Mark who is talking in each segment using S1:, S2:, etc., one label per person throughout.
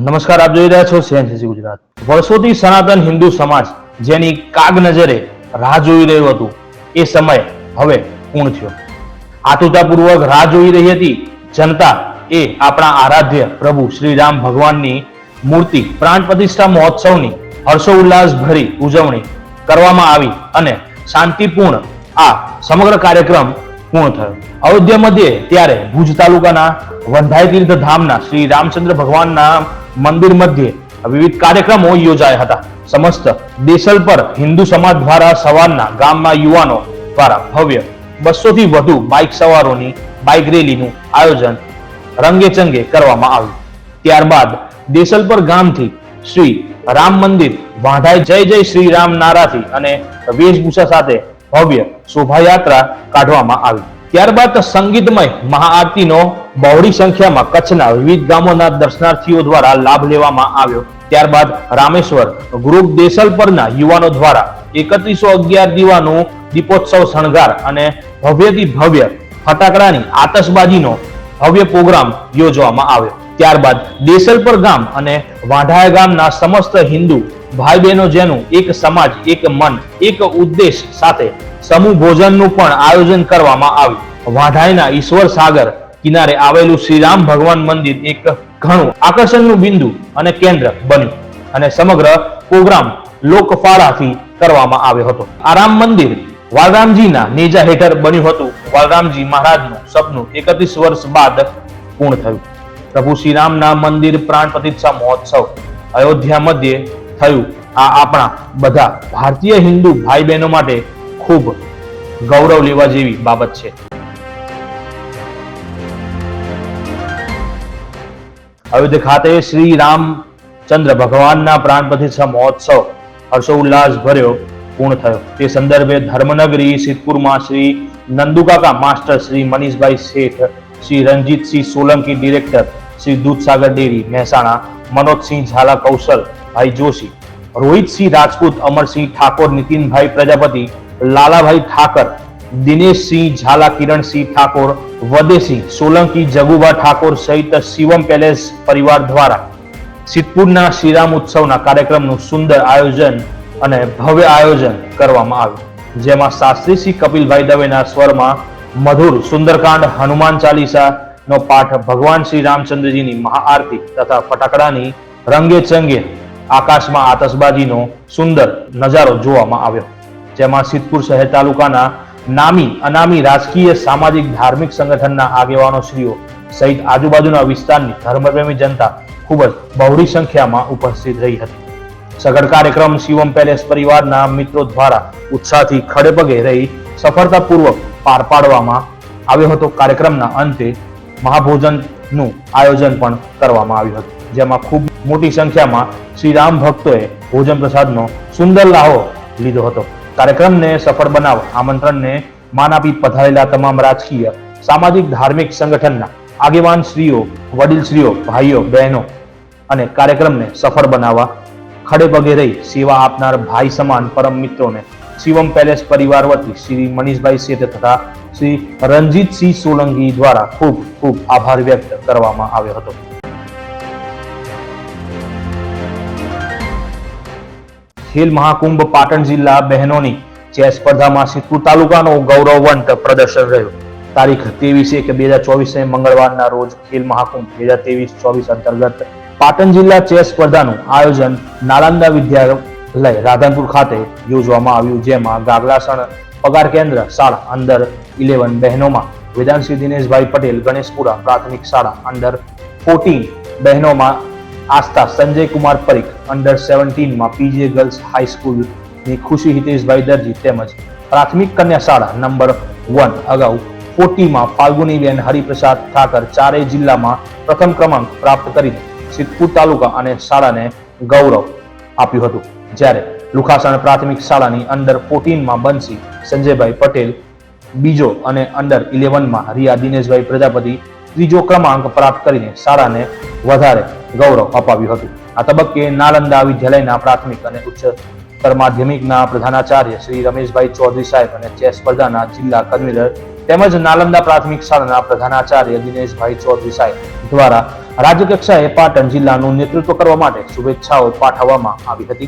S1: નમસ્કાર, આપ જોઈ રહ્યા છો સીએનસીસી ગુજરાત. વર્ષોથી સનાતન હિન્દુ સમાજ જેની કાગ નજરે રાહ જોઈ રહ્યું હતું એ સમય હવે પૂર્ણ થયો. આતુરતાપૂર્વક રાહ જોઈ રહી હતી જનતા એ આપણા આરાધ્ય પ્રભુ શ્રી રામ ભગવાનની મૂર્તિ પ્રાણ પ્રતિષ્ઠા મહોત્સવની હર્ષોલ્લાસ ભરી ઉજવણી કરવામાં આવી અને શાંતિપૂર્ણ આ સમગ્ર કાર્યક્રમ પૂર્ણ થયો. અયોધ્યા મધ્યે ત્યારે ભુજ તાલુકાના વંધાઈ તીર્થ ધામના શ્રી રામચંદ્ર ભગવાનના મંદિર મધ્યે વિવિધ કાર્યક્રમો યોજાયા હતા. સમસ્ત દેશલ પર હિન્દુ સમાજ દ્વારા સવારના ગામના યુવાનો દ્વારા ભવ્ય 200 થી વધુ બાઇક સવારોની બાઇક રેલીનું આયોજન રંગે ચંગે કરવામાં આવ્યું. ત્યારબાદ દેશલપર ગામથી શ્રી રામ મંદિર વાંધાઈ જય જય શ્રી રામ નારાથી અને વેશભૂષા સાથે ભવ્ય શોભાયાત્રા કાઢવામાં આવી. ત્યારબાદ સંગીતમય મહાઆરતીનો બહોળી સંખ્યામાં કચ્છના વિવિધ ગામોના દર્શનાર્થીઓ દ્વારા લાભ લેવામાં આવ્યો. ત્યારબાદ રામેશ્વર ગ્રુપ દેશલપરના યુવાનો દ્વારા 3111 દીવાનું દીપોત્સવ શણગાર અને ભવ્યથી ભવ્ય ફટાકડાની આતશબાજીનો ભવ્ય પ્રોગ્રામ યોજવામાં આવ્યો. ત્યારબાદ દેશલપર ગામ અને વાંઢાયા ગામના સમસ્ત હિન્દુ ભાઈ બહેનો જેનું એક સમાજ, એક મન, એક ઉદ્દેશ સાથે સમૂહ ભોજનનું પણ આયોજન કરવામાં આવ્યું. વાંઢાયના ઈશ્વર સાગર કિનારે આવેલું શ્રી રામ ભગવાન મંદિર એક ઘણું આકર્ષણનું બિંદુ અને કેન્દ્ર બન્યું અને સમગ્ર પ્રોગ્રામ લોકફાળાથી કરવામાં આવ્યો હતો. આ રામ મંદિર વાલરામજીના નેજા હેઠળ બન્યું હતું. વાલરામજી મહારાજનું સપનું 31 વર્ષ બાદ પૂર્ણ થયું. પ્રભુ શ્રી રામના મંદિર પ્રાણ પ્રતિષ્ઠા મહોત્સવ અયોધ્યા મધ્યે થયું. આ આપણા બધા ભારતીય હિન્દુ ભાઈ બહેનો માટે ખૂબ ગૌરવ લેવા જેવી બાબત છે. અયોધ્યા ખાતે શ્રી રામચંદ્ર ભગવાનના પ્રાણ પ્રતિષ્ઠા મહોત્સવ હર્ષોલ્લાસ ભર્યો પૂર્ણ થયો. તે સંદર્ભે ધર્મનગરી સિદ્ધપુરમાં શ્રી નંદુકાકા માસ્ટર, શ્રી મનીષભાઈ શેઠ, શ્રી રણજીતસિંહ સોલંકી ડિરેક્ટર, શ્રી દૂધસાગર ડેરી મહેસાણા, મનોજસિંહ ઝાલા કૌશલ ભાઈ જોશી, રોહિતસિંહ રાજપૂત, અમરસિંહ ઠાકોર, નીતિનભાઈ પ્રજાપતિ, લાલાભાઈ ઠાકર, દિનેશસિંહ ઝાલા, કિરણસિંહ ઠાકોર, વદેસિંહ સોલંકી, જગુભા ઠાકોર સહિત શિવમ પેલેસ પરિવાર દ્વારા સિદ્ધપુરના શ્રીરામ ઉત્સવના કાર્યક્રમનું સુંદર આયોજન અને ભવ્ય આયોજન કરવામાં આવ્યું. જેમાં શાસ્ત્રી શ્રી કપિલભાઈ દવેના સ્વરમાં મધુર સુંદરકાંડ, હનુમાન ચાલીસાનો પાઠ, ભગવાન શ્રી રામચંદ્રજીની મહાઆરતી તથા ફટાકડાની રંગે ચંગે આકાશમાં આતશબાજીનો સુંદર નજારો જોવામાં આવ્યો. જેમાં સિદ્ધપુર શહેર તાલુકાના નામી અનામી રાજકીય, સામાજિક, ધાર્મિક સંગઠનના આગેવાનો શ્રીઓ સહિત આજુબાજુના વિસ્તારની ધર્મપ્રેમી જનતા ખૂબ જ બહોળી સંખ્યામાં ઉપસ્થિત રહી હતી. સઘળ કાર્યક્રમ શિવમ પેલેસ પરિવારના મિત્રો દ્વારા ઉત્સાહથી ખડેપગે રહી સફળતાપૂર્વક પાર પાડવામાં આવ્યો હતો. કાર્યક્રમના અંતે મહાભોજનનું આયોજન પણ કરવામાં આવ્યું હતું. જેમાં ખૂબ મોટી સંખ્યામાં શ્રી રામ ભક્તોએ ભોજન પ્રસાદનો સુંદર લાહો લીધો હતો. કાર્યક્રમને સફળ બનાવવા આમંત્રણને માન આપી પધારેલા તમામ રાજકીય, સામાજિક, ધાર્મિક સંગઠનના આગેવાન શ્રીઓ, વડીલ શ્રીઓ, ભાઈઓ બહેનો અને કાર્યક્રમને સફળ બનાવવા ખડેપગે રહી સેવા આપનાર ભાઈ સમાન પરમ મિત્રોને શિવમ પેલેસ પરિવાર વતી શ્રી મનીષભાઈ શેઠ તથા શ્રી રણજીતસિંહ સોલંકી દ્વારા ખૂબ ખૂબ આભાર વ્યક્ત કરવામાં આવ્યો હતો. ખેલ મહાકુંભ પાટણ જિલ્લા બહેનોની ચેસ સ્પર્ધામાં સિદ્ધપુર તાલુકાનો ગૌરવવંત પ્રદર્શન રહ્યું. તારીખ 23/1/2024 મંગળવારના રોજ ખેલ મહાકુંભ 2023-24 અંતર્ગત પાટણ જિલ્લા ચેસ સ્પર્ધાનું આયોજન નાલંદા વિદ્યાલય રાધનપુર ખાતે યોજવામાં આવ્યું. જેમાં ગાગલાસણ પગાર કેન્દ્ર શાળા અંડર 11 બહેનોમાં વેદાંશી દિનેશભાઈ પટેલ, ગણેશપુરા પ્રાથમિક શાળા અંડર 14 બહેનોમાં આસ્થા સંજય કુમાર પરીખ, અંડર 17 માં પીજે ગર્લ્સ હાઈસ્કૂલની ખુશી હિતેશભાઈ દરજી તેમજ પ્રાથમિક કન્યા શાળા નંબર 1 અગાઉ 40 માં ફાલ્ગુનીબેન હરિપ્રસાદ ઠાકર ચારેય જિલ્લામાં પ્રથમ ક્રમાંક પ્રાપ્ત કરીને સિદ્ધપુર તાલુકા અને શાળાને ગૌરવ આપ્યું હતું. જ્યારે લુખાસણ પ્રાથમિક શાળાની અંડર 14 માં બંસી સંજયભાઈ પટેલ બીજો અને અંડર 11 માં રિયા દિનેશભાઈ પ્રજાપતિ ત્રીજો ક્રમાંક પ્રાપ્ત કરીને શાળાને વધારે ગૌરવ અપાવ્યું હતું. આ તબક્કે નાલંદા વિદ્યાલયના પ્રાથમિક અને ઉચ્ચતર માધ્યમિકના પ્રધાનાચાર્ય શ્રી રમેશભાઈ ચૌધરી સાહેબ અને ચેસ સ્પર્ધાના જિલ્લા કન્વીનર તેમજ નાલંદા પ્રાથમિક શાળાના પ્રધાનાચાર્ય દિનેશભાઈ ચૌધરી સાહેબ દ્વારા રાજ્ય કક્ષાએ પાટણ જિલ્લાનું નેતૃત્વ કરવા માટે શુભેચ્છાઓ પાઠવવામાં આવી હતી.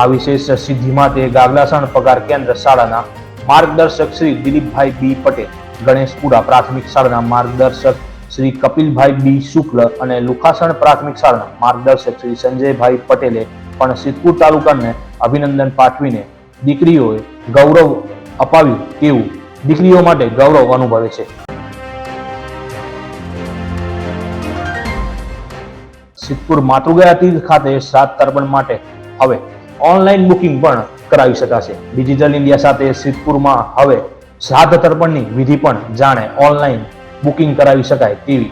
S1: આ વિશેષ સિદ્ધિ માટે ગાગલાસણ પગાર કેન્દ્ર શાળાના માર્ગદર્શક શ્રી દિલીપભાઈ બી પટેલ, ગણેશપુરા પ્રાથમિક શાળાના માર્ગદર્શક શ્રી કપિલભાઈ બી શુક્લ અને લુખાસણ પ્રાથમિક શાળાના માર્ગદર્શક શ્રી સંજયભાઈ પટેલે પણ સિદ્ધપુર તાલુકાને અભિનંદન પાઠવીને દીકરીઓએ ગૌરવ અપાવ્યું તેવું દીકરીઓ માટે ગૌરવ અનુભવે છે. સિદ્ધપુર માતૃગયા તીર્થ ખાતે શ્રાદ્ધ તર્પણ માટે હવે ઓનલાઈન બુકિંગ પણ કરાવી શકાશે. ડિજિટલ ઇન્ડિયા સાથે સિદ્ધપુરમાં હવે શ્રાદ્ધ તર્પણની વિધિ પણ જાણે ઓનલાઈન બુકિંગ કરાવી શકાય તેવી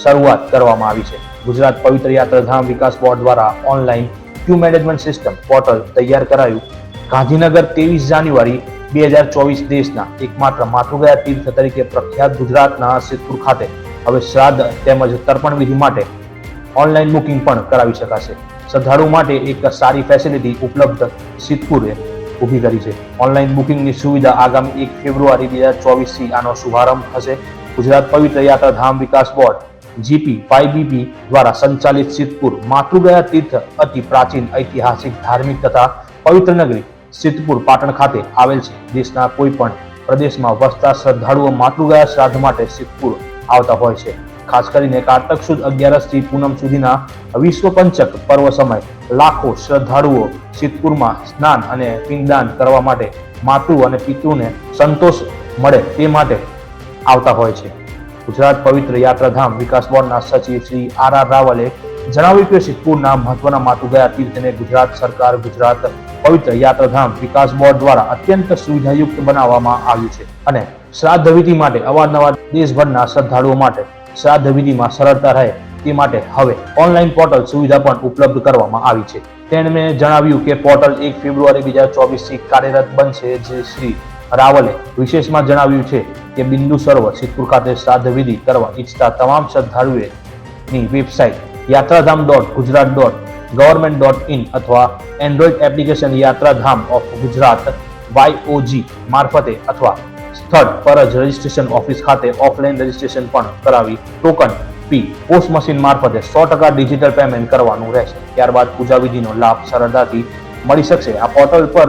S1: શરૂઆત કરવામાં આવી છે. ગુજરાત પવિત્ર યાત્રાધામ વિકાસ બોર્ડ દ્વારા ઓનલાઈન ક્યુ મેનેજમેન્ટ સિસ્ટમ પોર્ટલ તૈયાર કરાયું. ગાંધીનગર 23 જાન્યુઆરી 2024 દેશના એકમાત્ર માતૃગયા તીર્થ તરીકે પ્રખ્યાત ગુજરાતના સિદ્ધપુર ખાતે હવે શ્રાદ્ધ તેમજ તર્પણ વિધિ માટે ઓનલાઈન બુકિંગ પણ કરાવી શકાશે. શ્રદ્ધાળુ માટે એક સારી ફેસિલિટી ઉપલબ્ધ સિદ્ધપુરે ઊભી કરી છે. ઓનલાઈન બુકિંગની સુવિધા આગામી 1 ફેબ્રુઆરી 2024 થી આનો શુભારંભ થશે. ગુજરાત પવિત્ર યાત્રાધામ વિકાસ બોર્ડ GP5BP દ્વારા સંચાલિત સિદ્ધપુર માતૃગયા તીર્થ અતિ પ્રાચીન ઐતિહાસિક ધાર્મિક તથા પવિત્ર નગરી સિદ્ધપુર પાટણ ખાતે આવેલ છે. દેશના કોઈ પણ પ્રદેશમાં વસતા શ્રદ્ધાળુઓ માતૃગયા શ્રાદ્ધ માટે સિદ્ધપુર આવતા હોય છે. ખાસ કરીને કારતક સુદ 11 થી પૂનમ સુધીના વિશ્વ પંચક પર્વ સમય લાખો શ્રદ્ધાળુઓ સિદ્ધપુરમાં સ્નાન અને પિંડદાન કરવા માટે માતૃ અને પિતૃને સંતોષ મળે તે માટે આવતા હોય છે. ગુજરાત પવિત્ર યાત્રાધામ વિકાસ બોર્ડના સચિવ શ્રી R.R. રાવલે જણાવ્યું કે સિદ્ધપુરના મહત્વના માતૃગયા તીર્થને ગુજરાત સરકાર ગુજરાત પવિત્ર યાત્રાધામ વિકાસ બોર્ડ દ્વારા અત્યંત સુવિધાયુક્ત બનાવવામાં આવ્યું છે અને શ્રાદ્ધ વિધિ માટે અવારનવાર દેશભરના શ્રદ્ધાળુઓ માટે શ્રાદ્ધ વિધિમાં સરળતા રહે તે માટે હવે ઓનલાઈન પોર્ટલ સુવિધા પણ ઉપલબ્ધ કરવામાં આવી છે. તેમણે જણાવ્યું કે પોર્ટલ 1 ફેબ્રુઆરી 2024 થી કાર્યરત બનશે. જે શ્રી રાવલે વિશેષમાં જણાવ્યું છે કે બિંદુ સરોવર સિદ્ધપુર ખાતે શ્રાદ્ધ વિધિ કરવા ઈચ્છતા તમામ શ્રદ્ધાળુઓની વેબસાઇટ yatratham.gujarat.government.in અથવા એન્ડ્રોઇડ એપ્લિકેશન યાત્રાધામ ઓફ ગુજરાત YOG મારફતે અથવા સ્થળ પર જ રજીસ્ટ્રેશન ઓફિસ ખાતે ઓફલાઈન રજીસ્ટ્રેશન પણ કરાવી ટોકન ફી પોસ્ટ મશીન મારફતે 100% ડિજિટલ પેમેન્ટ કરવાનું રહેશે. ત્યારબાદ પૂજા વિધિનો લાભ સરળતાથી મળી શકશે. આ પોર્ટલ પર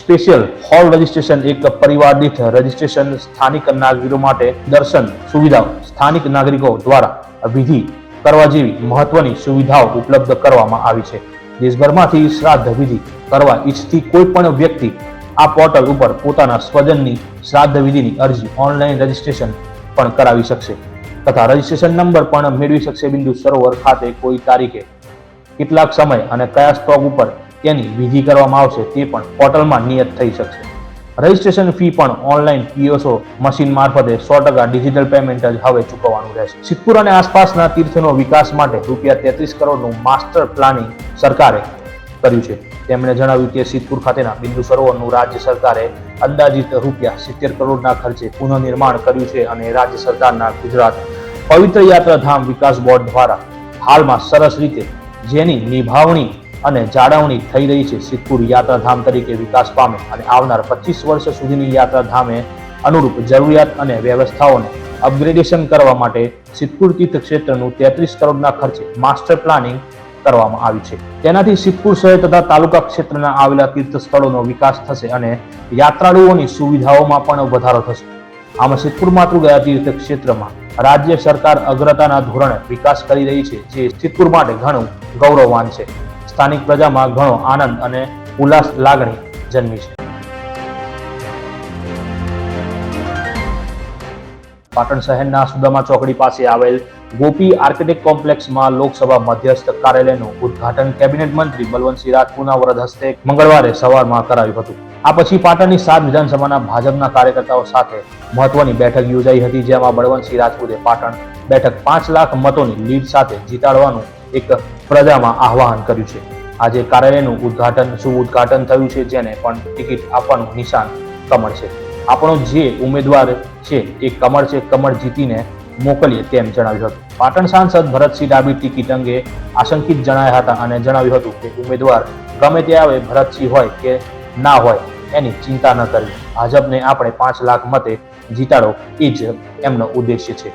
S1: સ્પેશિયલ હોલ રજીસ્ટ્રેશન, એક પરિવાર દીઠ રજીસ્ટ્રેશન, સ્થાનિક નાગરિકો માટે દર્શન સુવિધાઓ, સ્થાનિક નાગરિકો દ્વારા વિધિ કરવા જેવી મહત્વની સુવિધાઓ ઉપલબ્ધ કરવામાં આવી છે. દેશભરમાંથી શ્રાદ્ધ વિધિ કરવા ઈચ્છતી કોઈ પણ વ્યક્તિ આ પોર્ટલ ઉપર પોતાના સ્વજનની શ્રાદ્ધ વિધિની અરજી ઓનલાઈન રજીસ્ટ્રેશન પણ કરાવી શકશે તથા રજીસ્ટ્રેશન નંબર પણ મેળવી શકશે. બિંદુ સરોવર ખાતે કોઈ તારીખે કેટલાક સમય અને કયા સ્ટોક ઉપર તેની વિધિ કરવામાં આવશે તે પણ પોર્ટલમાં નિયત થઈ શકશે. રજીસ્ટ્રેશન ફી પણ ઓનલાઈન POS મશીન મારફતે 100% ડિજિટલ પેમેન્ટ જ હવે ચૂકવવાનું રહેશે. સિદ્ધપુર અને આસપાસના તીર્થનો વિકાસ માટે ₹33 કરોડનું માસ્ટર પ્લાનિંગ સરકારે કર્યું છે. તેમણે જણાવ્યું કે સિદ્ધપુર ખાતેના બિંદુ સરોવરનું રાજ્ય સરકારે અંદાજિત ₹70 કરોડના ખર્ચે પુનઃનિર્માણ કર્યું છે અને રાજ્ય સરકારના ગુજરાત પવિત્ર યાત્રાધામ વિકાસ બોર્ડ દ્વારા હાલમાં સરસ રીતે જેની નિભાવણી અને જાળવણી થઈ રહી છે. સિદ્ધપુર યાત્રાધામ તરીકે વિકાસ પામે અને આવનાર 25 વર્ષ સુધીની યાત્રાધામે અનુરૂપ જરૂરિયાત અને વ્યવસ્થાઓને અપગ્રેડેશન કરવા માટે સિદ્ધપુર તીર્થ ક્ષેત્રનું 33 કરોડના ખર્ચે માસ્ટર પ્લાનિંગ કરવામાં આવ્યું છે. તેનાથી સિદ્ધપુર શહેર તથા તાલુકા ક્ષેત્રના આવેલા તીર્થ સ્થળોનો વિકાસ થશે અને યાત્રાળુઓની સુવિધાઓમાં પણ વધારો થશે. આમાં સિદ્ધપુર માતૃગયા તીર્થ ક્ષેત્રમાં રાજ્ય સરકાર અગ્રતાના ધોરણે વિકાસ કરી રહી છે, જે સિદ્ધપુર માટે ઘણું ગૌરવવાન છે. સ્થાનિક પ્રજામાં ઘણો આનંદ અને ઉલ્લાસ લાગણી જન્મી છે. પાટણ શહેરના સુદામા ચોકડી પાસે આવેલ ગોપી આર્કિટેક્ટ કોમ્પ્લેક્સમાં લોકસભા મધ્યસ્થ કાર્યાલયનું ઉદ્ઘાટન કેબિનેટ મંત્રી બળવંતસિંહ રાજપુરના વરદ હસ્તે મંગળવારે સવારમાં કરાયું હતું. આ પછી પાટણની 7 વિધાનસભાના ભાજપના કાર્યકર્તાઓ સાથે મહત્વની બેઠક યોજાઈ હતી, જેમાં બળવંતસિંહ રાજપૂતે પાટણ બેઠક 5 લાખ મતોની લીડ સાથે જીતાડવાનું એક પ્રજામાં આહ્વાન કર્યું છે. આજે કાર્યાલયનું શુભ ઉદ્ઘાટન થયું છે, જેને પણ ટિકિટ આપવાનું નિશાન કમળ છે. આપણો જે ઉમેદવાર છે એ કમળ છે, કમળ જીતીને મોકલીએ તેમ જણાવ્યું હતું. પાટણ સાંસદ ભરતસિંહ ડાભી ટિકિટ અંગે આશંકિત જણાયા હતા અને જણાવ્યું હતું કે ઉમેદવાર ગમે તે આવે, ભરતસિંહ હોય કે ના હોય એની ચિંતા ન કરવી. ભાજપને આપણે 5 લાખ મતે જીતાડો એ જ એમનો ઉદ્દેશ્ય છે.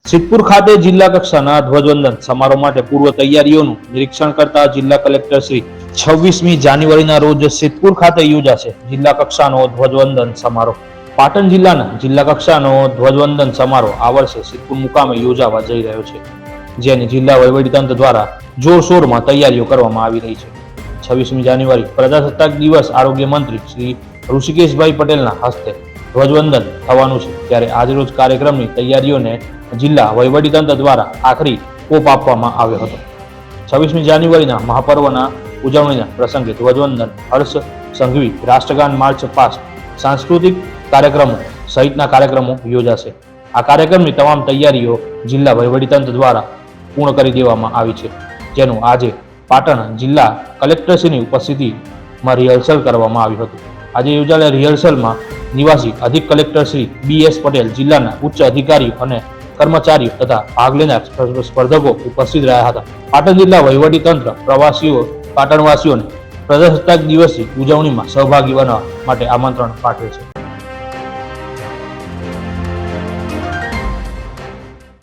S1: સિદ્ધપુર ખાતે જિલ્લા કક્ષાના ધ્વજવંદન સમારોહ માટે પૂર્વ તૈયારીઓનું નિરીક્ષણ કરતા જિલ્લા કલેક્ટર શ્રી 26મી જાન્યુઆરીના રોજ સિદ્ધપુર ખાતે યોજાશે જિલ્લા કક્ષાનો ધ્વજવંદન સમારોહ. પાટણ જિલ્લાના જિલ્લા કક્ષાનો ધ્વજવંદન સમારોહ આ વર્ષે સિદ્ધપુર મુકામે યોજાવા જઈ રહ્યો છે, જેની જિલ્લા વહીવટીતંત્ર દ્વારા જોરશોરમાં તૈયારીઓ કરવામાં આવી રહી છે. 26મી જાન્યુઆરી પ્રજાસત્તાક દિવસ આરોગ્ય મંત્રી શ્રી ઋષિકેશભાઈ પટેલના હસ્તે ધ્વજવંદન થવાનું છે, ત્યારે આજરોજ કાર્યક્રમની તૈયારીઓને જિલ્લા વહીવટીતંત્ર દ્વારા આખરી ઓપ આપવામાં આવ્યો હતો. 26મી જાન્યુઆરીના મહાપર્વના ઉજવણીના પ્રસંગે ધ્વજવંદન, હર્ષ સંઘવી, રાષ્ટ્રગાન, માર્ચ પાસ્ટ, સાંસ્કૃતિક કાર્યક્રમો સહિતના કાર્યક્રમો યોજાશે. આ કાર્યક્રમની તમામ તૈયારીઓ જિલ્લા વહીવટીતંત્ર દ્વારા પૂર્ણ કરી દેવામાં આવી છે, જેનું આજે પાટણ જિલ્લા કલેક્ટરશ્રીની ઉપસ્થિતિમાં રિહર્સલ કરવામાં આવ્યું હતું. આજે યોજાયેલા રિહર્સલમાં નિવાસી અધિક કલેક્ટર શ્રી BS પટેલ, જિલ્લાના ઉચ્ચ અધિકારીઓ અને કર્મચારીઓ તથા ભાગ લેનાર સ્પર્ધકો ઉપસ્થિત રહ્યા હતા. પાટણ જિલ્લા વહીવટીતંત્ર પાટણવાસીઓને પ્રજાસત્તાક દિવસની ઉજવણીમાં સહભાગી બનવા માટે આમંત્રણ પાઠવે છે.